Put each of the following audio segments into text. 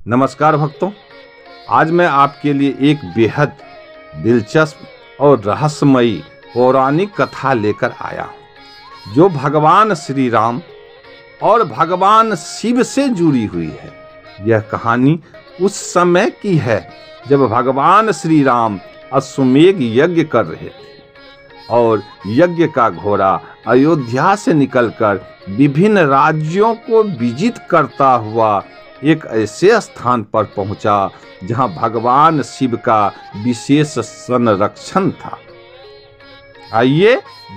नमस्कार भक्तों, आज मैं आपके लिए एक बेहद दिलचस्प और रहस्यमयी पौराणिक कथा लेकर आया हूँ, जो भगवान श्री राम और भगवान शिव से जुड़ी हुई है। यह कहानी उस समय की है जब भगवान श्री राम अश्वमेध यज्ञ कर रहे थे और यज्ञ का घोड़ा अयोध्या से निकलकर विभिन्न राज्यों को विजित करता हुआ एक ऐसे स्थान पर पहुंचा जहां भगवान शिव का विशेष संरक्षण था। आइए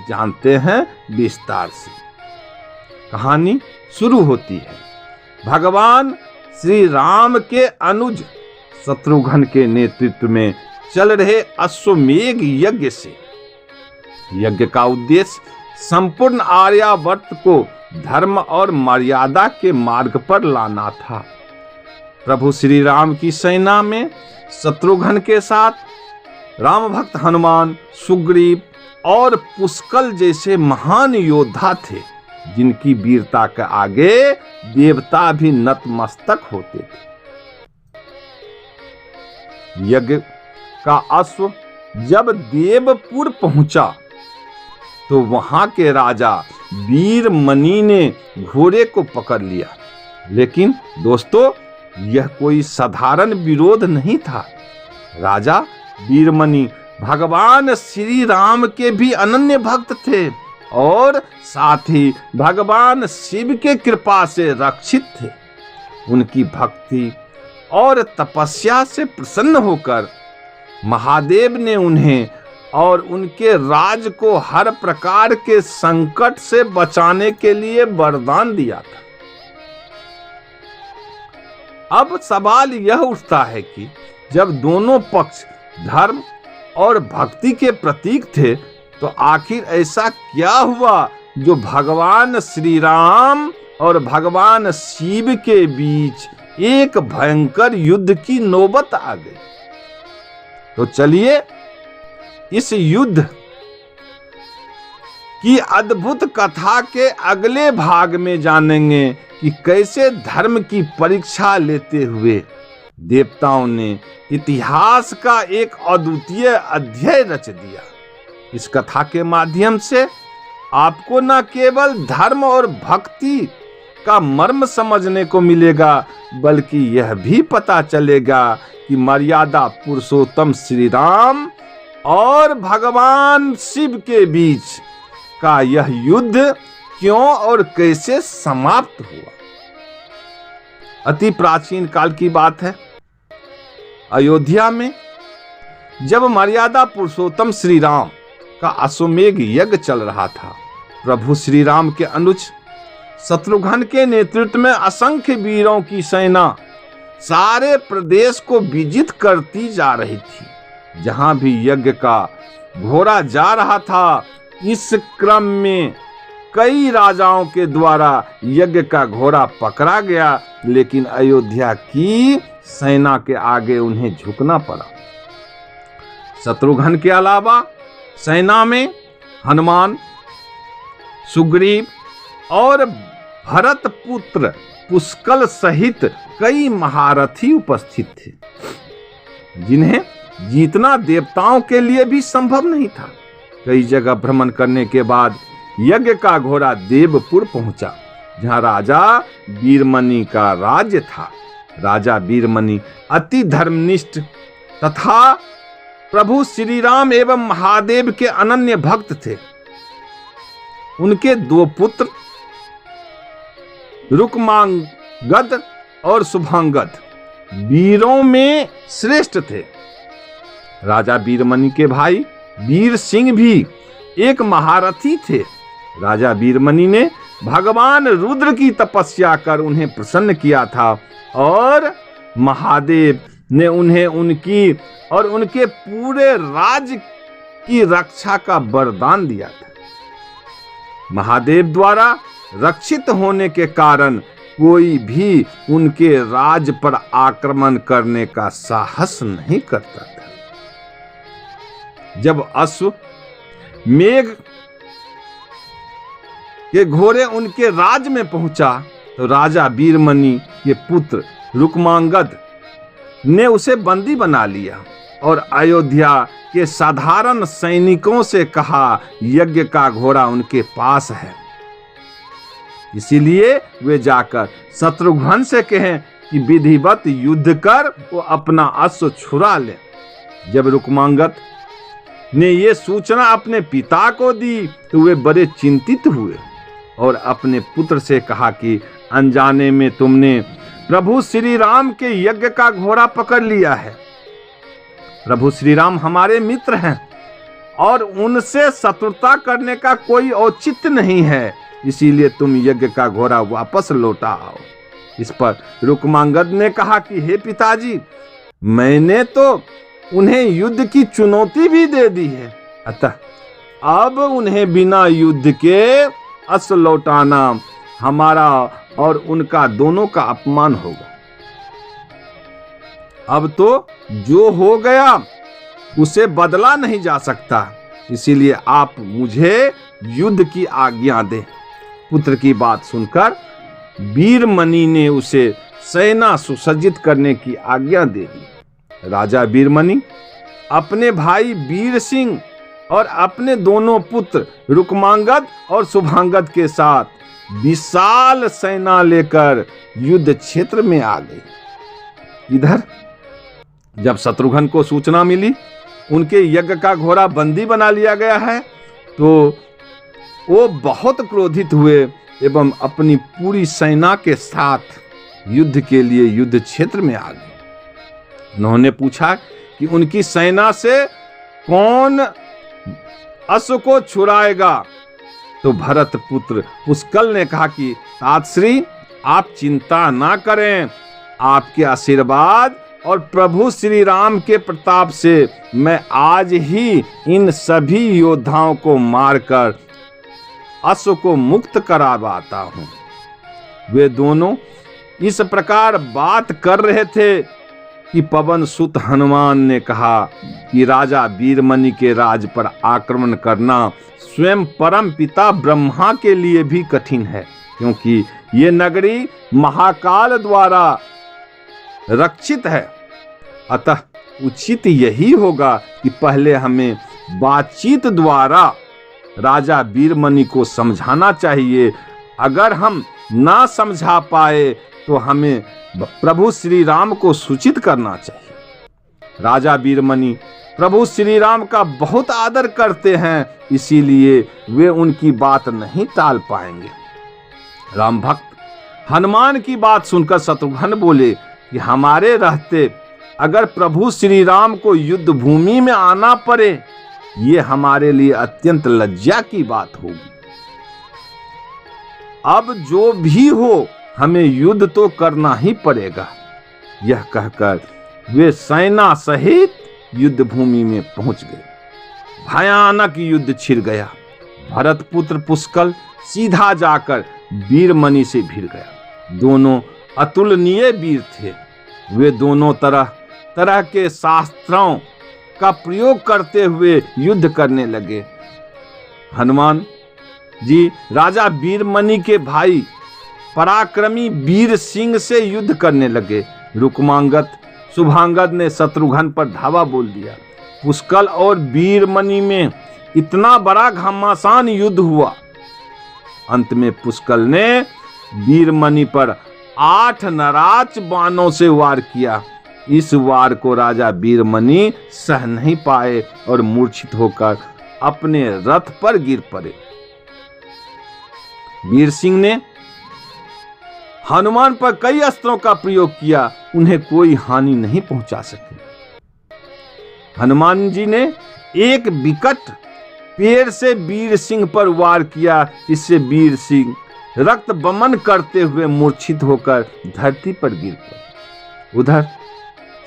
जानते हैं विस्तार से। कहानी शुरू होती है भगवान श्री राम के अनुज शत्रुघ्न के नेतृत्व में चल रहे अश्वमेध यज्ञ से। यज्ञ का उद्देश्य संपूर्ण आर्यावर्त को धर्म और मर्यादा के मार्ग पर लाना था। प्रभु श्री राम की सेना में शत्रुघ्न के साथ राम भक्त हनुमान, सुग्रीव और पुष्कल जैसे महान योद्धा थे, जिनकी वीरता के आगे देवता भी नतमस्तक होते थे। यज्ञ का अश्व जब देवपुर पहुंचा तो वहां के राजा वीरमणि ने घोड़े को पकड़ लिया। लेकिन दोस्तों, यह कोई साधारण विरोध नहीं था। राजा वीरमणि भगवान श्री राम के भी अनन्य भक्त थे और साथ ही भगवान शिव के कृपा से रक्षित थे। उनकी भक्ति और तपस्या से प्रसन्न होकर महादेव ने उन्हें और उनके राज को हर प्रकार के संकट से बचाने के लिए वरदान दिया था। अब सवाल यह उठता है कि जब दोनों पक्ष धर्म और भक्ति के प्रतीक थे, तो आखिर ऐसा क्या हुआ जो भगवान श्री राम और भगवान शिव के बीच एक भयंकर युद्ध की नौबत आ गई। तो चलिए इस युद्ध की अद्भुत कथा के अगले भाग में जानेंगे कि कैसे धर्म की परीक्षा लेते हुए देवताओं ने इतिहास का एक अद्वितीय अध्याय रच दिया। इस कथा के माध्यम से आपको न केवल धर्म और भक्ति का मर्म समझने को मिलेगा, बल्कि यह भी पता चलेगा कि मर्यादा पुरुषोत्तम श्री राम और भगवान शिव के बीच का यह युद्ध क्यों और कैसे समाप्त हुआ। अति प्राचीन काल की बात है। अयोध्या में जब मर्यादा पुरुषोत्तम श्री राम का अश्वमेध यज्ञ चल रहा था, प्रभु श्री राम के अनुज शत्रुघ्न के नेतृत्व में असंख्य वीरों की सेना सारे प्रदेश को विजित करती जा रही थी। जहां भी यज्ञ का घोड़ा जा रहा था, इस क्रम में कई राजाओं के द्वारा यज्ञ का घोड़ा पकड़ा गया, लेकिन अयोध्या की सेना के आगे उन्हें झुकना पड़ा। शत्रुघ्न के अलावा सेना में हनुमान, सुग्रीव और भरत पुत्र पुष्कल सहित कई महारथी उपस्थित थे, जिन्हें जीतना देवताओं के लिए भी संभव नहीं था। कई जगह भ्रमण करने के बाद यज्ञ का घोड़ा देवपुर पहुंचा, जहां राजा वीरमणि का राज्य था। राजा वीरमणि अति धर्मनिष्ठ तथा प्रभु श्री राम एवं महादेव के अनन्य भक्त थे। उनके दो पुत्र रुक्मांगद और शुभांगद वीरों में श्रेष्ठ थे। राजा वीरमणि के भाई वीर सिंह भी एक महारथी थे। राजा वीरमणि ने भगवान रुद्र की तपस्या कर उन्हें प्रसन्न किया था और महादेव ने उन्हें उनकी और उनके पूरे राज्य की रक्षा का वरदान दिया था। महादेव द्वारा रक्षित होने के कारण कोई भी उनके राज पर आक्रमण करने का साहस नहीं करता था। जब अश्वमेध के घोड़े उनके राज में पहुंचा, तो राजा वीरमणि के पुत्र रुक्मांगद ने उसे बंदी बना लिया और अयोध्या के साधारण सैनिकों से कहा, यज्ञ का घोड़ा उनके पास है, इसीलिए वे जाकर शत्रुघ्न से कहें कि विधिवत युद्ध कर वो अपना अश्व छुड़ा ले। जब रुक्मांगद ने ये सूचना अपने पिता को दी तो वे बड़े चिंतित हुए और अपने पुत्र से कहा कि अनजाने में तुमने प्रभु श्री राम के यज्ञ का घोड़ा पकड़ लिया है। प्रभु श्री राम हमारे मित्र हैं और उनसे शत्रुता करने का कोई औचित्य नहीं है, इसीलिए तुम यज्ञ का घोड़ा वापस लौटा आओ। इस पर रुक्मांगद ने कहा कि हे पिताजी, मैंने तो उन्हें युद्ध की चुनौती भी दे दी है, अतः अब उन्हें बिना युद्ध के अश्व लौटाना हमारा और उनका दोनों का अपमान होगा। अब तो जो हो गया उसे बदला नहीं जा सकता, इसीलिए आप मुझे युद्ध की आज्ञा दें। पुत्र की बात सुनकर वीरमणि ने उसे सेना सुसज्जित करने की आज्ञा दे दी। राजा वीरमणि अपने भाई वीर सिंह और अपने दोनों पुत्र रुक्मांगद और शुभांगद के साथ विशाल सेना लेकर युद्ध क्षेत्र में आ गए। इधर जब शत्रुघ्न को सूचना मिली उनके यज्ञ का घोड़ा बंदी बना लिया गया है तो वो बहुत क्रोधित हुए एवं अपनी पूरी सेना के साथ युद्ध के लिए युद्ध क्षेत्र में आ गए। उन्होंने पूछा कि उनकी सेना से कौन अश्व को छुड़ाएगा, तो भरत पुत्र पुष्कल ने कहा कि तातश्री आप चिंता ना करें, आपके आशीर्वाद और प्रभु श्री राम के प्रताप से मैं आज ही इन सभी योद्धाओं को मारकर अश्व को मुक्त करावाता हूँ। वे दोनों इस प्रकार बात कर रहे थे कि पवन सुत हनुमान ने कहा कि राजा वीरमणि के राज पर आक्रमण करना स्वयं परम पिता ब्रह्मा के लिए भी कठिन है, क्योंकि ये नगरी महाकाल द्वारा रक्षित है। अतः उचित यही होगा कि पहले हमें बातचीत द्वारा राजा वीरमणि को समझाना चाहिए। अगर हम ना समझा पाए तो हमें प्रभु श्री राम को सूचित करना चाहिए। राजा वीरमणि प्रभु श्री राम का बहुत आदर करते हैं, इसीलिए वे उनकी बात नहीं टाल पाएंगे। राम भक्त हनुमान की बात सुनकर शत्रुघ्न बोले कि हमारे रहते अगर प्रभु श्री राम को युद्ध भूमि में आना पड़े, ये हमारे लिए अत्यंत लज्जा की बात होगी। अब जो भी हो हमें युद्ध तो करना ही पड़ेगा। यह कहकर वे सेना सहित युद्ध भूमि में पहुंच गए। भयानक युद्ध छिड़ गया। भरत पुत्र पुष्कल सीधा जाकर वीरमणि से भिड़ गया। दोनों अतुलनीय वीर थे। वे दोनों तरह तरह के शास्त्रों का प्रयोग करते हुए युद्ध करने लगे। हनुमान जी राजा वीरमणि के भाई पराक्रमी वीर सिंह से युद्ध करने लगे। रुक्मांगद शुभांगद ने शत्रुघ्न पर धावा बोल दिया। पुष्कल और वीरमणि में इतना बड़ा घमासान युद्ध हुआ। अंत में पुष्कल ने वीरमणि पर 8 नराच बाणों से वार किया। इस वार को राजा वीरमणि सह नहीं पाए और मूर्छित होकर अपने रथ पर गिर पड़े। वीर सिंह ने हनुमान पर कई अस्त्रों का प्रयोग किया, उन्हें कोई हानि नहीं पहुंचा सके। हनुमान जी ने एक विकट पेड़ से वीर सिंह पर वार किया। इससे वीर सिंह रक्त बमन करते हुए मूर्छित होकर धरती पर गिर पड़े। उधर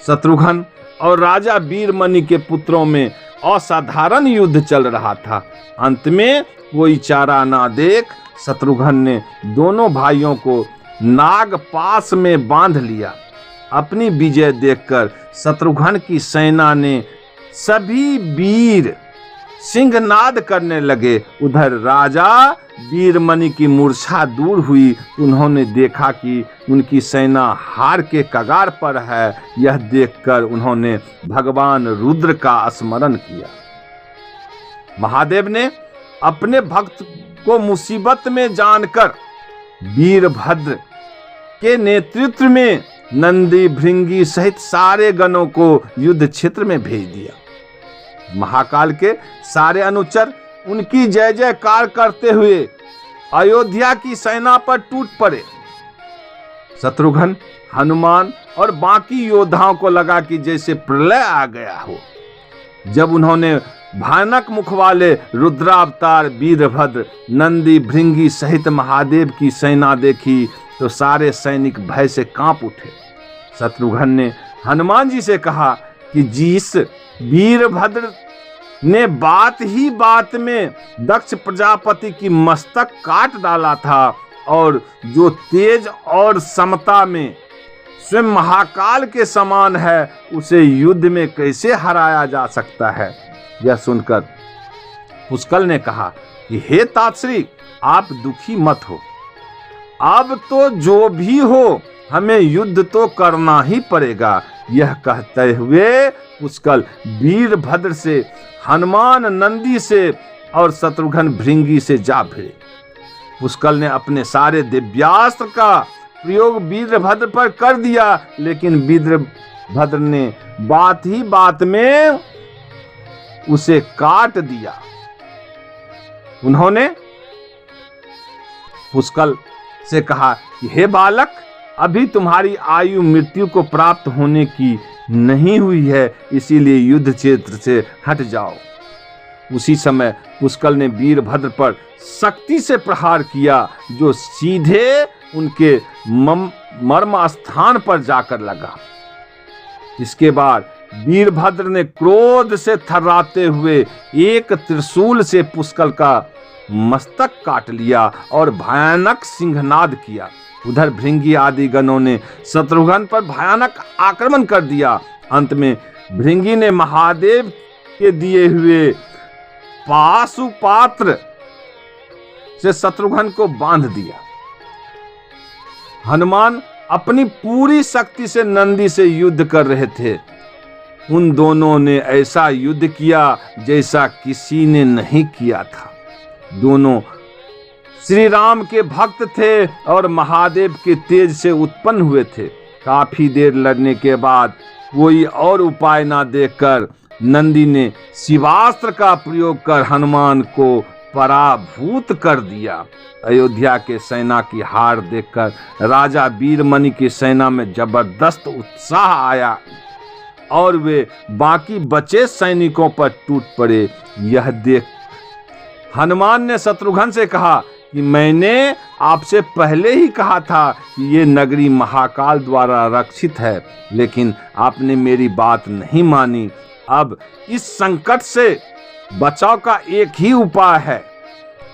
शत्रुघ्न और राजा वीरमणि के पुत्रों में असाधारण युद्ध चल रहा था। अंत में कोई चारा ना देख शत्रुघ्न ने दोनों भाइयों को नागपाश में बांध लिया। अपनी विजय देखकर शत्रुघ्न की सेना ने सभी वीर सिंहनाद करने लगे। उधर राजा वीरमणि की मूर्छा दूर हुई। उन्होंने देखा कि उनकी सेना हार के कगार पर है। यह देखकर उन्होंने भगवान रुद्र का स्मरण किया। महादेव ने अपने भक्त को मुसीबत में जानकर वीरभद्र के नेतृत्व में नंदी भृंगी सहित सारे गणों को युद्ध क्षेत्र में भेज दिया। महाकाल के सारे अनुचर उनकी जय जयकार करते हुए अयोध्या की सेना पर टूट पड़े। शत्रुघ्न, हनुमान और बाकी योद्धाओं को लगा कि जैसे प्रलय आ गया हो। जब उन्होंने भयानक मुख वाले रुद्रावतार वीरभद्र, नंदी भृंगी सहित महादेव की सेना देखी तो सारे सैनिक भय से कांप उठे। शत्रुघ्न ने हनुमान जी से कहा कि जिस वीरभद्र ने बात ही बात में दक्ष प्रजापति की मस्तक काट डाला था और जो तेज और समता में स्वयं महाकाल के समान है, उसे युद्ध में कैसे हराया जा सकता है। यह सुनकर पुष्कल ने कहा कि हे तातश्री, आप दुखी मत हो। अब तो जो भी हो, हमें युद्ध तो करना ही पड़ेगा। यह कहते हुए पुष्कल वीरभद्र से, हनुमान नंदी से और शत्रुघ्न भृंगी से जा भिड़े। पुष्कल ने अपने सारे दिव्यास्त्र का प्रयोग वीरभद्र पर कर दिया, लेकिन वीरभद्र ने बात ही बात में उसे काट दिया। उन्होंने पुष्कल से कहा कि हे बालक, अभी तुम्हारी आयु मृत्यु को प्राप्त होने की नहीं हुई है, इसीलिए युद्ध क्षेत्र से हट जाओ। उसी समय पुष्कल ने वीरभद्र पर शक्ति से प्रहार किया, जो सीधे उनके मर्म स्थान पर जाकर लगा। इसके बाद वीरभद्र ने क्रोध से थर्राते हुए एक त्रिशूल से पुष्कल का मस्तक काट लिया और भयानक सिंहनाद किया। उधर भृंगी आदि गणों ने शत्रुघ्न पर भयानक आक्रमण कर दिया। अंत में भृंगी ने महादेव के दिए हुए पाशुपात्र से शत्रुघ्न को बांध दिया। हनुमान अपनी पूरी शक्ति से नंदी से युद्ध कर रहे थे। उन दोनों ने ऐसा युद्ध किया जैसा किसी ने नहीं किया था। दोनों श्री राम के भक्त थे और महादेव के तेज से उत्पन्न हुए थे। काफी देर लड़ने के बाद कोई और उपाय ना देखकर नंदी ने शिवास्त्र का प्रयोग कर हनुमान को पराभूत कर दिया। अयोध्या के सेना की हार देखकर राजा वीरमणि की सेना में जबरदस्त उत्साह आया और वे बाकी बचे सैनिकों पर टूट पड़े। यह देख हनुमान ने शत्रुघ्न से कहा कि मैंने आपसे पहले ही कहा था कि ये नगरी महाकाल द्वारा रक्षित है, लेकिन आपने मेरी बात नहीं मानी। अब इस संकट से बचाव का एक ही उपाय है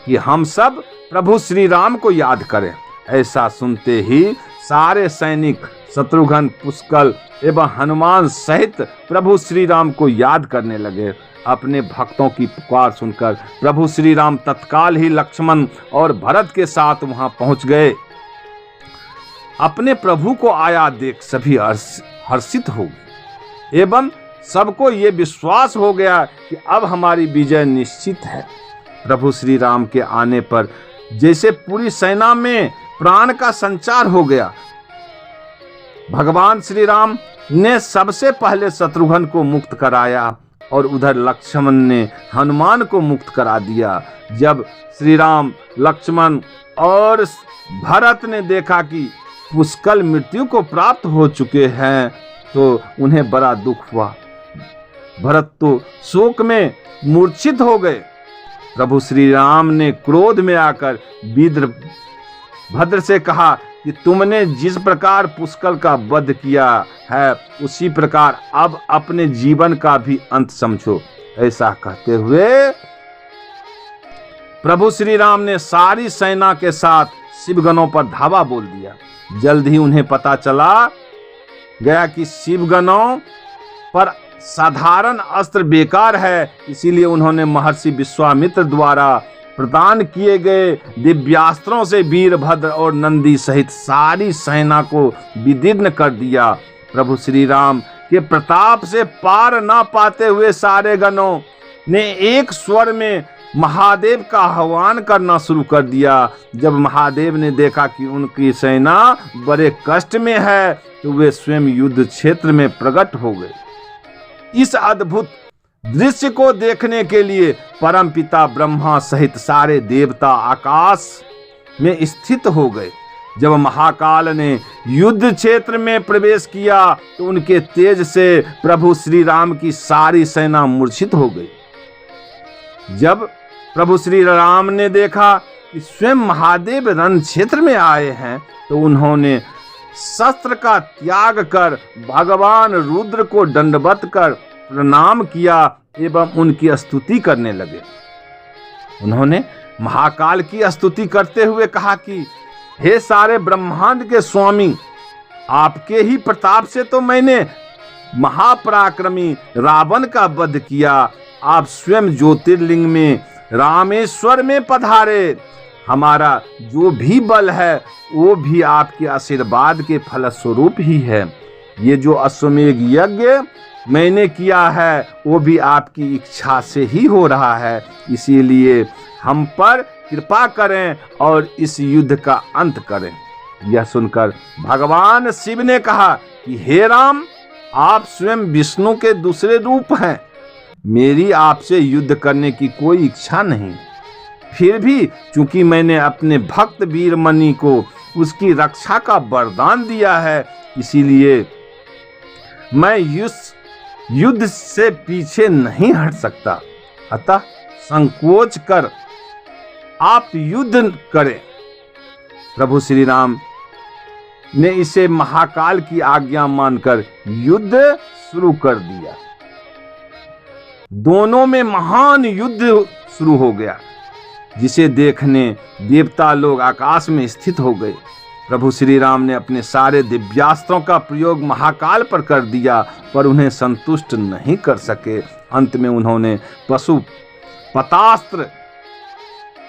कि हम सब प्रभु श्री राम को याद करें। ऐसा सुनते ही सारे सैनिक शत्रुघ्न, पुष्कल एवं हनुमान सहित प्रभु श्री राम को याद करने लगे। अपने भक्तों की पुकार सुनकर प्रभु श्री राम तत्काल ही लक्ष्मण और भरत के साथ वहां पहुंच गए। अपने प्रभु को आया देख सभी हर्षित हो गए एवं सबको ये विश्वास हो गया कि अब हमारी विजय निश्चित है। प्रभु श्री राम के आने पर जैसे पूरी सेना में प्राण का संचार हो गया। भगवान श्री राम ने सबसे पहले शत्रुघ्न को मुक्त कराया और उधर लक्ष्मण ने हनुमान को मुक्त करा दिया। जब श्री राम, लक्ष्मण और भरत ने देखा कि पुष्कल मृत्यु को प्राप्त हो चुके हैं तो उन्हें बड़ा दुख हुआ। भरत तो शोक में मूर्छित हो गए। प्रभु श्री राम ने क्रोध में आकर वीरभद्र से कहा कि तुमने जिस प्रकार पुष्कल का वध किया है, उसी प्रकार अब अपने जीवन का भी अंत समझो। ऐसा कहते हुए प्रभु श्री राम ने सारी सेना के साथ शिवगणों पर धावा बोल दिया। जल्द ही उन्हें पता चला गया कि शिवगणों पर साधारण अस्त्र बेकार है, इसीलिए उन्होंने महर्षि विश्वामित्र द्वारा प्रदान किए गए दिव्यास्त्रों से वीरभद्र और नंदी सहित सारी सेना को विदीर्ण कर दिया। प्रभु श्री राम के प्रताप से पार ना पाते हुए सारे गणों ने एक स्वर में महादेव का आह्वान करना शुरू कर दिया। जब महादेव ने देखा कि उनकी सेना बड़े कष्ट में है तो वे स्वयं युद्ध क्षेत्र में प्रकट हो गए। इस अद्भुत दृश्य को देखने के लिए परमपिता ब्रह्मा सहित सारे देवता आकाश में स्थित हो गए। जब महाकाल ने युद्ध क्षेत्र में प्रवेश किया तो उनके तेज से प्रभु श्री राम की सारी सेना मूर्छित हो गई। जब प्रभु श्री राम ने देखा कि स्वयं महादेव रण क्षेत्र में आए हैं तो उन्होंने शस्त्र का त्याग कर भगवान रुद्र को दंडवत कर प्रणाम किया एवं उनकी स्तुति करने लगे। उन्होंने महाकाल की स्तुति करते हुए कहा कि हे सारे ब्रह्मांड के स्वामी, आपके ही प्रताप से तो मैंने महापराक्रमी रावण का वध किया। आप स्वयं ज्योतिर्लिंग में रामेश्वर में पधारे। हमारा जो भी बल है वो भी आपके आशीर्वाद के फलस्वरूप ही है। ये जो अश्वमेध यज्ञ मैंने किया है वो भी आपकी इच्छा से ही हो रहा है, इसीलिए हम पर कृपा करें और इस युद्ध का अंत करें। यह सुनकर भगवान शिव ने कहा कि हे राम, आप स्वयं विष्णु के दूसरे रूप हैं। मेरी आपसे युद्ध करने की कोई इच्छा नहीं। फिर भी चूंकि मैंने अपने भक्त वीरमणि को उसकी रक्षा का वरदान दिया है, इसीलिए मैं युद्ध से पीछे नहीं हट सकता। अतः संकोच कर आप युद्ध करें। प्रभु श्री राम ने इसे महाकाल की आज्ञा मानकर युद्ध शुरू कर दिया। दोनों में महान युद्ध शुरू हो गया, जिसे देखने देवता लोग आकाश में स्थित हो गए। प्रभु श्री राम ने अपने सारे दिव्यास्त्रों का प्रयोग महाकाल पर कर दिया, पर उन्हें संतुष्ट नहीं कर सके। अंत में उन्होंने पशुपतास्त्र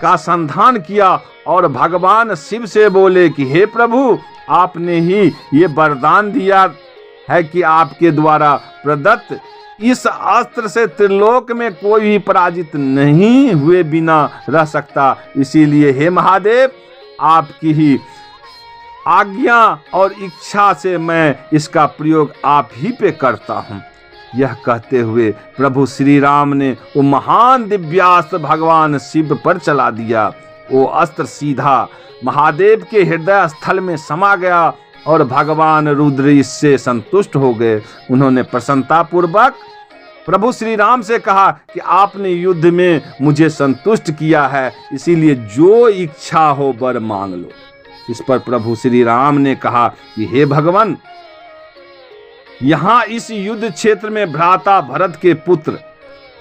का संधान किया और भगवान शिव से बोले कि हे प्रभु, आपने ही ये वरदान दिया है कि आपके द्वारा प्रदत्त इस अस्त्र से त्रिलोक में कोई भी पराजित नहीं हुए बिना रह सकता। इसीलिए हे महादेव, आपकी ही आज्ञा और इच्छा से मैं इसका प्रयोग आप ही पे करता हूँ। यह कहते हुए प्रभु श्री राम ने वो महान दिव्यास्त्र भगवान शिव पर चला दिया। वो अस्त्र सीधा महादेव के हृदय स्थल में समा गया और भगवान रुद्र इससे संतुष्ट हो गए। उन्होंने प्रसन्नता पूर्वक प्रभु श्री राम से कहा कि आपने युद्ध में मुझे संतुष्ट किया है, इसीलिए जो इच्छा हो वर मांग लो। इस पर प्रभु श्री राम ने कहा कि हे भगवान, यहाँ इस युद्ध क्षेत्र में भ्राता भरत के पुत्र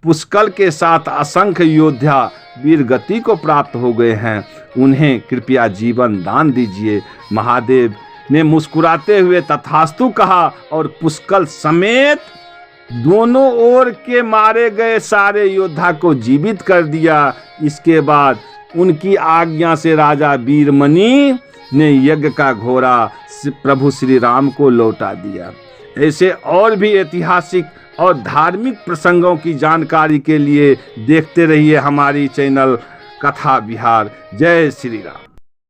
पुष्कल के साथ असंख्य योद्धा वीर गति को प्राप्त हो गए हैं। उन्हें कृपया जीवन दान दीजिए। महादेव ने मुस्कुराते हुए तथास्तु कहा और पुष्कल समेत दोनों ओर के मारे गए सारे योद्धा को जीवित कर दिया। इसके बाद उनकी आज्ञा से राजा वीरमणि ने यज्ञ का घोड़ा प्रभु श्री राम को लौटा दिया। ऐसे और भी ऐतिहासिक और धार्मिक प्रसंगों की जानकारी के लिए देखते रहिए हमारी चैनल कथा विहार। जय श्री राम।